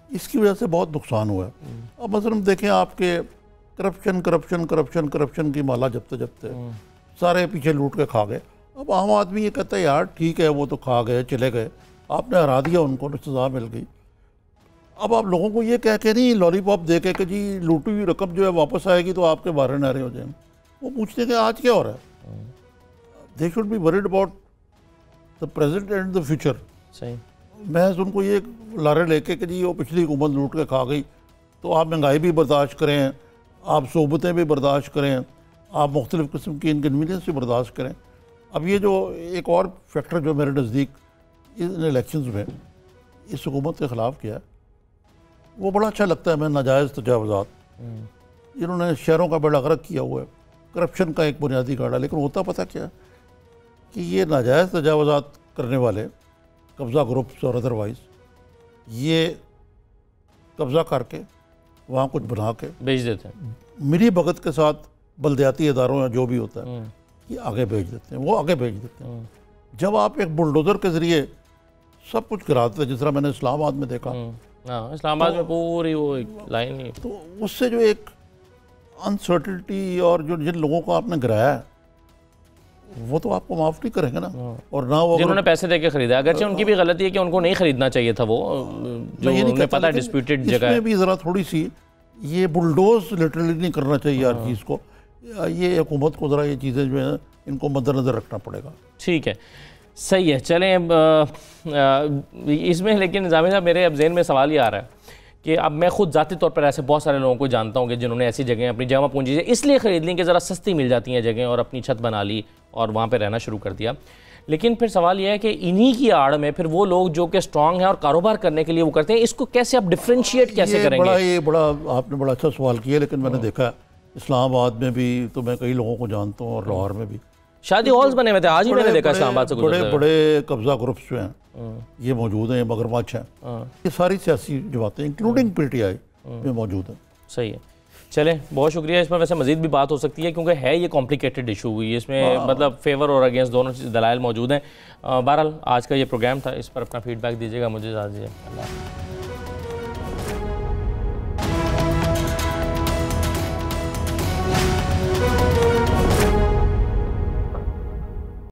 इसकी वजह से बहुत नुकसान हुआ है। अब मसलन देखें, आपके करप्शन की माला जपते सारे पीछे लूट के खा गए। अब आम आदमी ये कहता है यार ठीक है, वो तो खा गए, चले गए, आपने हरा दिया उनको, सज़ा मिल गई। अब आप लोगों को ये कह के नहीं लॉलीपॉप दे के कि जी लूटी हुई रकम जो है वापस आएगी तो आपके बारे नारे हो जाएंगे। वो पूछते हैं कि आज क्या हो रहा है। They should be worried about the present and the future. सही, मैं उनको ये लारे लेके कि जी वो पिछली हुकूमत लूट के खा गई, तो आप महंगाई भी बर्दाश्त करें, आप सोबतें भी बर्दाश्त करें, आप मुख्तलिफ़ किस्म की इनकन्वीनियंस भी बर्दाश्त करें। अब ये जो एक और फैक्टर जो मेरे नज़दीक इन इलेक्शंस में इस हुकूमत के ख़िलाफ़ किया है, वो बड़ा अच्छा लगता है। मैं नाजायज़ तजावुज़ात इन्होंने शहरों का बेड़ा गर्क किया हुआ है, करप्शन का एक बुनियादी गाड़ा। लेकिन होता पता क्या है कि ये नाजायज़ तजावुज़ात करने वाले कब्ज़ा ग्रुप्स और अदरवाइज़ ये कब्ज़ा करके वहाँ कुछ बना के भेज देते हैं, मिली भगत के साथ बल्दियाती इदारों या जो भी होता है ये आगे भेज देते हैं, वो आगे भेज देते हैं। जब आप एक बुलडोज़र के ज़रिए सब कुछ गिराते हैं, जिस तरह मैंने इस्लामाबाद में देखा, हाँ इस्लामाबाद में पूरी वो एक लाइन ही, तो उससे जो एक अनसर्टिनिटी और जो जिन लोगों को आपने गिराया है वो तो आपको माफ़ नहीं करेंगे ना। और ना वो जिन्होंने पैसे देके खरीदा, अगरचे उनकी भी गलती है कि उनको नहीं खरीदना चाहिए था, वो जो उन्हें पता डिस्प्यूटेड जगह है। भी ज़रा थोड़ी सी ये बुलडोज लिटरली नहीं करना चाहिए हर चीज़ को। ये हुकूमत को ज़रा ये चीज़ें जो है इनको मद्देनज़र रखना पड़ेगा। ठीक है, सही है। चलें इसमें, लेकिन निज़ामी साहब मेरे अब ज़हन में सवाल ये आ रहा है कि अब मैं खुद ज़ाती तौर पर ऐसे बहुत सारे लोगों को जानता हूँ कि जिन्होंने ऐसी जगह अपनी जमा पूंजी से इसलिए ख़रीद ली कि ज़रा सस्ती मिल जाती हैं जगह, और अपनी छत बना ली और वहाँ पर रहना शुरू कर दिया। लेकिन फिर सवाल यह है कि इन्हीं की आड़ में फिर वो लोग जो कि स्ट्रॉन्ग हैं और कारोबार करने के लिए वो करते हैं, इसको कैसे आप डिफ्रेंशिएट कैसे करेंगे? ये बड़ा आपने बड़ा अच्छा सवाल किया। लेकिन मैंने देखा इस्लामाबाद में भी तो मैं कई लोगों को जानता हूँ और लाहौर में भी शादी हॉल्स बने हुए थे, आज ही मैंने देखा इस्लामाबाद से बड़े बड़े कब्जा ग्रुप्स जो हैं ये मौजूद हैं, मगरमच्छ हैं, ये सारी सियासी जमातें इंक्लूडिंग PTI में मौजूद हैं। सही है, चलें बहुत शुक्रिया। इस पर वैसे मजीद भी बात हो सकती है क्योंकि है ये कॉम्प्लिकेटेड इशू हुई है, इसमें मतलब फेवर और अगेंस्ट दोनों दलाइल मौजूद हैं। बहरहाल आज का ये प्रोग्राम था, इस पर अपना फीडबैक दीजिएगा, मुझे इजाज़त दीजिए।